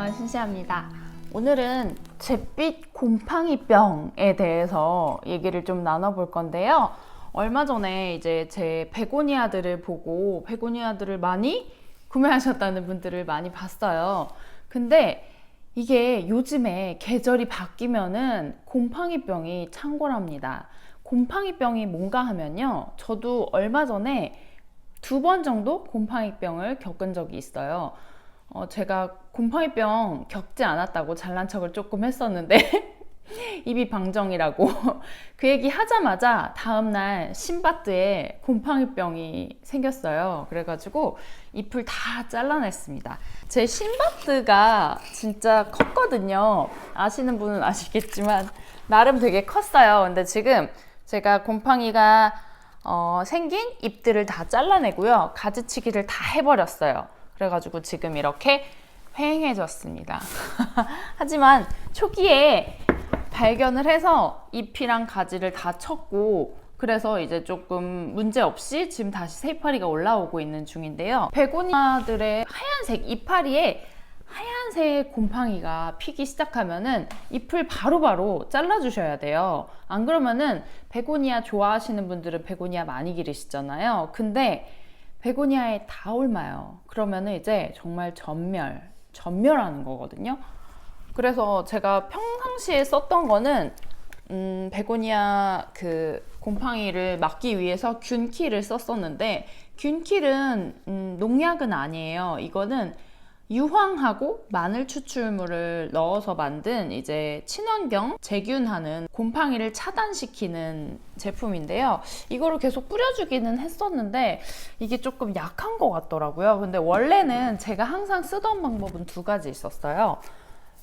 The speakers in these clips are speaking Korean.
안녕하세요, 신시아입니다. 오늘은 잿빛 곰팡이병에 대해서 얘기를 좀 나눠볼 건데요. 얼마 전에 이제 제 베고니아들을 보고 베고니아들을 많이 구매하셨다는 분들을 많이 봤어요. 근데 이게 요즘에 계절이 바뀌면은 곰팡이병이 창궐합니다. 곰팡이병이 뭔가 하면요, 저도 얼마 전에 2번 정도 곰팡이병을 겪은 적이 있어요. 제가 곰팡이병 겪지 않았다고 잘난 척을 조금 했었는데 입이 방정이라고 그 얘기 하자마자 다음날 신바트에 곰팡이병이 생겼어요. 그래가지고 잎을 다 잘라냈습니다. 제 신바트가 진짜 컸거든요. 아시는 분은 아시겠지만 나름 되게 컸어요. 근데 지금 제가 곰팡이가 생긴 잎들을 다 잘라내고요, 가지치기를 다 해버렸어요. 그래가지고 지금 이렇게 휑해졌습니다. 하지만 초기에 발견을 해서 잎이랑 가지를 다 쳤고, 그래서 이제 조금 문제 없이 지금 다시 새이파리가 올라오고 있는 중인데요. 베고니아들의 하얀색 이파리에 하얀색 곰팡이가 피기 시작하면은 잎을 바로바로 잘라주셔야 돼요. 안 그러면은 베고니아 좋아하시는 분들은 베고니아 많이 기르시잖아요. 근데 베고니아에 다 옮아요. 그러면은 이제 정말 전멸하는 거거든요. 그래서 제가 평상시에 썼던 거는 베고니아 그 곰팡이를 막기 위해서 균킬을 썼었는데, 균킬은 농약은 아니에요. 이거는 유황하고 마늘 추출물을 넣어서 만든 이제 친환경 제균하는 곰팡이를 차단시키는 제품인데요. 이거를 계속 뿌려주기는 했었는데 이게 조금 약한 것 같더라고요. 근데 원래는 제가 항상 쓰던 방법은 2가지 있었어요.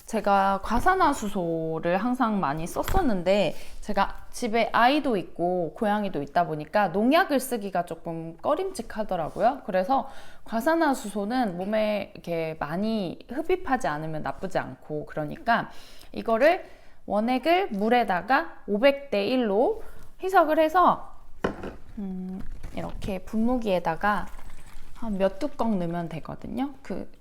제가 과산화수소를 항상 많이 썼었는데, 제가 집에 아이도 있고 고양이도 있다 보니까 농약을 쓰기가 조금 꺼림칙하더라고요. 그래서 과산화수소는 몸에 이렇게 많이 흡입하지 않으면 나쁘지 않고, 그러니까 이거를 원액을 물에다가 500대 1로 희석을 해서 이렇게 분무기에다가 한 몇 뚜껑 넣으면 되거든요.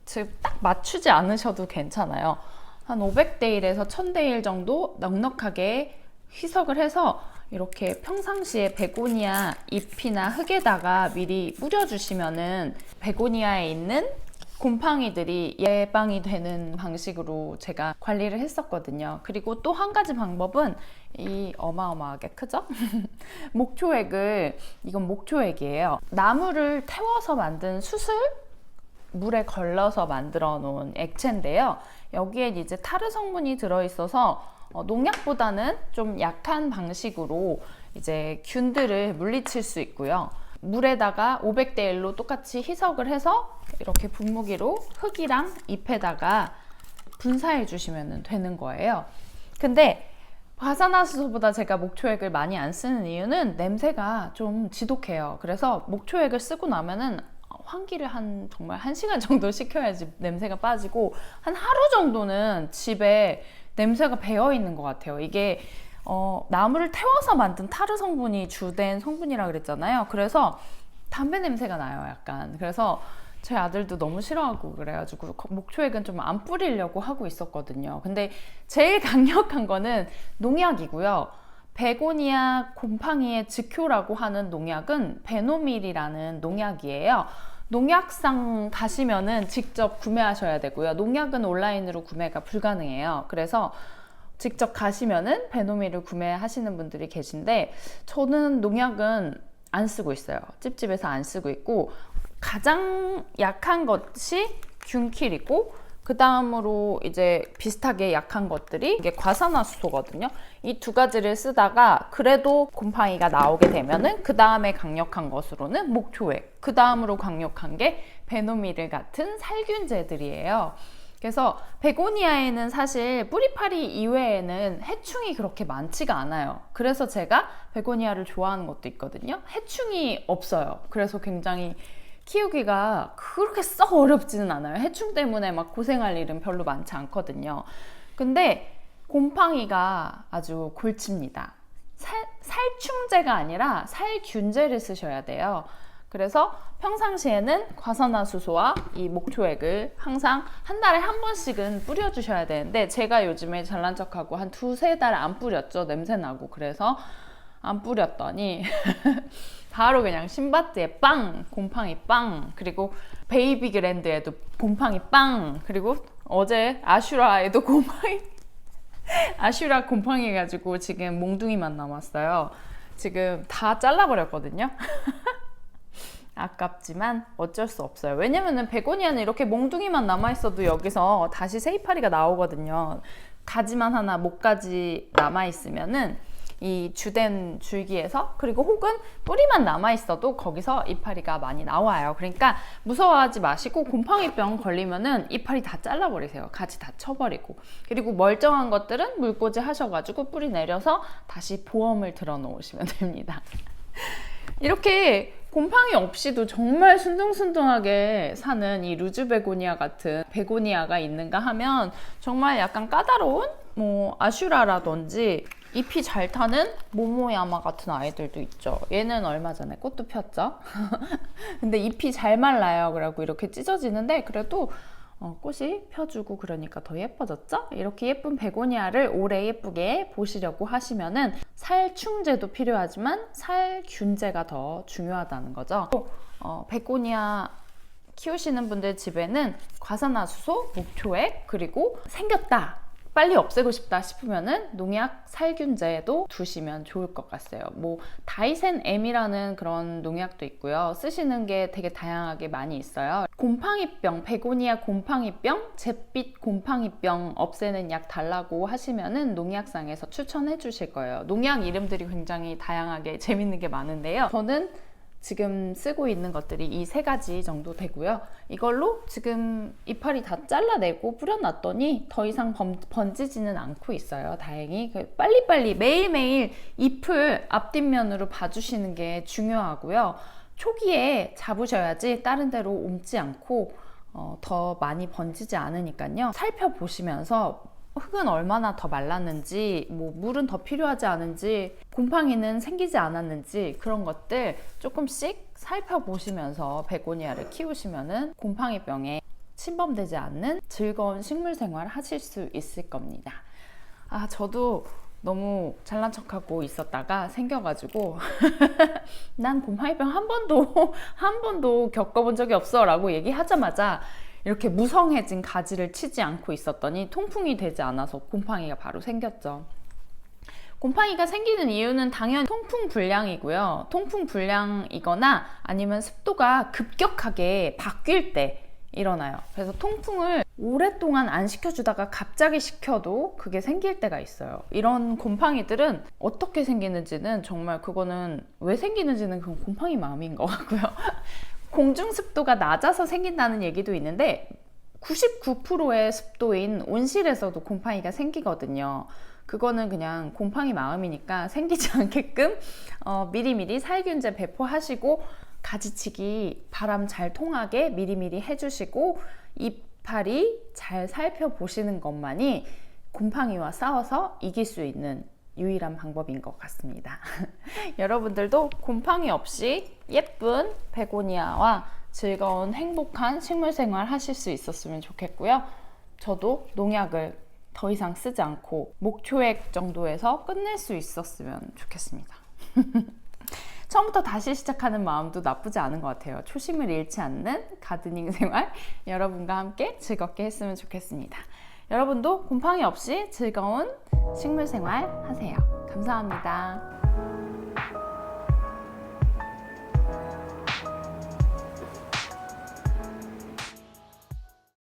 즉 딱 맞추지 않으셔도 괜찮아요. 한 500대 1에서 1000대 1 정도 넉넉하게 희석을 해서 이렇게 평상시에 베고니아 잎이나 흙에다가 미리 뿌려주시면은 베고니아에 있는 곰팡이들이 예방이 되는 방식으로 제가 관리를 했었거든요. 그리고 또 한 가지 방법은 이 어마어마하게 크죠? 이건 목초액이에요. 나무를 태워서 만든 수슬? 물에 걸러서 만들어 놓은 액체인데요. 여기엔 이제 타르 성분이 들어있어서 농약보다는 좀 약한 방식으로 이제 균들을 물리칠 수 있고요. 물에다가 500대 1로 똑같이 희석을 해서 이렇게 분무기로 흙이랑 잎에다가 분사해 주시면 되는 거예요. 근데 과산화수소보다 제가 목초액을 많이 안 쓰는 이유는 냄새가 좀 지독해요. 그래서 목초액을 쓰고 나면은 환기를 정말 1시간 정도 시켜야지 냄새가 빠지고, 한 하루 정도는 집에 냄새가 배어 있는 것 같아요. 이게 나무를 태워서 만든 타르 성분이 주된 성분이라 그랬잖아요. 그래서 담배 냄새가 나요, 약간. 그래서 제 아들도 너무 싫어하고 그래가지고 목초액은 좀 안 뿌리려고 하고 있었거든요. 근데 제일 강력한 거는 농약이고요. 베고니아 곰팡이의 즉효라고 하는 농약은 베노밀이라는 농약이에요. 농약상 가시면은 직접 구매하셔야 되고요. 농약은 온라인으로 구매가 불가능해요. 그래서 직접 가시면은 베노밀을 구매하시는 분들이 계신데, 저는 농약은 안 쓰고 있어요. 찝찝해서 안 쓰고 있고, 가장 약한 것이 균킬이고, 그 다음으로 이제 비슷하게 약한 것들이 이게 과산화수소거든요. 이 2가지를 쓰다가 그래도 곰팡이가 나오게 되면은 그 다음에 강력한 것으로는 목초액, 그 다음으로 강력한 게 베노밀 같은 살균제들이에요. 그래서 베고니아에는 사실 뿌리파리 이외에는 해충이 그렇게 많지가 않아요. 그래서 제가 베고니아를 좋아하는 것도 있거든요. 해충이 없어요. 그래서 굉장히 키우기가 그렇게 썩 어렵지는 않아요. 해충 때문에 막 고생할 일은 별로 많지 않거든요. 근데 곰팡이가 아주 골칩니다. 살충제가 아니라 살균제를 쓰셔야 돼요. 그래서 평상시에는 과산화수소와 이 목초액을 항상 한 달에 한 번씩은 뿌려주셔야 되는데, 제가 요즘에 잘난 척하고 한 2-3달 안 뿌렸죠. 냄새나고. 그래서 안 뿌렸더니 바로 그냥 신바트에 빵, 곰팡이 빵, 그리고 베이비 그랜드에도 곰팡이 빵, 그리고 어제 아슈라에도 곰팡이 아슈라 곰팡이 해가지고 지금 몽둥이만 남았어요. 지금 다 잘라버렸거든요. 아깝지만 어쩔 수 없어요. 왜냐면은 베고니아는 이렇게 몽둥이만 남아있어도 여기서 다시 새이파리가 나오거든요. 가지만 하나, 목가지 남아있으면은 이 주된 줄기에서, 그리고 혹은 뿌리만 남아있어도 거기서 이파리가 많이 나와요. 그러니까 무서워하지 마시고 곰팡이병 걸리면은 이파리 다 잘라버리세요. 가지 다 쳐버리고. 그리고 멀쩡한 것들은 물꽂이 하셔가지고 뿌리 내려서 다시 보험을 들어 놓으시면 됩니다. 이렇게 곰팡이 없이도 정말 순둥순둥하게 사는 이 루즈 베고니아 같은 베고니아가 있는가 하면 정말 약간 까다로운 뭐 아슈라라든지 잎이 잘 타는 모모야마 같은 아이들도 있죠. 얘는 얼마 전에 꽃도 폈죠. 근데 잎이 잘 말라요. 그래갖고 이렇게 찢어지는데 그래도 꽃이 펴주고 그러니까 더 예뻐졌죠? 이렇게 예쁜 베고니아를 오래 예쁘게 보시려고 하시면은 살충제도 필요하지만 살균제가 더 중요하다는 거죠. 베고니아 키우시는 분들 집에는 과산화수소, 목초액, 그리고 생겼다, 빨리 없애고 싶다 싶으면은 농약 살균제도 두시면 좋을 것 같아요. 뭐 다이센 M이라는 그런 농약도 있고요. 쓰시는 게 되게 다양하게 많이 있어요. 곰팡이병, 베고니아 곰팡이병, 잿빛 곰팡이병 없애는 약 달라고 하시면은 농약상에서 추천해 주실 거예요. 농약 이름들이 굉장히 다양하게 재밌는 게 많은데요. 저는 지금 쓰고 있는 것들이 이 3가지 정도 되고요. 이걸로 지금 이파리 다 잘라내고 뿌려놨더니 더 이상 번지지는 않고 있어요. 다행히. 빨리빨리 매일매일 잎을 앞뒷면으로 봐주시는 게 중요하고요. 초기에 잡으셔야지 다른 데로 옮지 않고 더 많이 번지지 않으니까요. 살펴보시면서 흙은 얼마나 더 말랐는지, 뭐 물은 더 필요하지 않은지, 곰팡이는 생기지 않았는지, 그런 것들 조금씩 살펴보시면서 베고니아를 키우시면은 곰팡이병에 침범되지 않는 즐거운 식물 생활 하실 수 있을 겁니다. 저도 너무 잘난 척하고 있었다가 생겨가지고 난 곰팡이병 한 번도 겪어본 적이 없어 라고 얘기하자마자 이렇게 무성해진 가지를 치지 않고 있었더니 통풍이 되지 않아서 곰팡이가 바로 생겼죠. 곰팡이가 생기는 이유는 당연히 통풍 불량이고요. 통풍 불량이거나 아니면 습도가 급격하게 바뀔 때 일어나요. 그래서 통풍을 오랫동안 안 시켜주다가 갑자기 시켜도 그게 생길 때가 있어요. 이런 곰팡이들은 어떻게 생기는지는 정말 그거는 왜 생기는지는 그건 곰팡이 마음인 것 같고요. 공중 습도가 낮아서 생긴다는 얘기도 있는데 99%의 습도인 온실에서도 곰팡이가 생기거든요. 그거는 그냥 곰팡이 마음이니까 생기지 않게끔 미리미리 살균제 배포하시고 가지치기 바람 잘 통하게 미리미리 해주시고 이파리 잘 살펴보시는 것만이 곰팡이와 싸워서 이길 수 있는 유일한 방법인 것 같습니다. 여러분들도 곰팡이 없이 예쁜 베고니아와 즐거운 행복한 식물 생활 하실 수 있었으면 좋겠고요. 저도 농약을 더 이상 쓰지 않고 목초액 정도에서 끝낼 수 있었으면 좋겠습니다. 처음부터 다시 시작하는 마음도 나쁘지 않은 것 같아요. 초심을 잃지 않는 가드닝 생활 여러분과 함께 즐겁게 했으면 좋겠습니다. 여러분도 곰팡이 없이 즐거운 식물 생활 하세요. 감사합니다.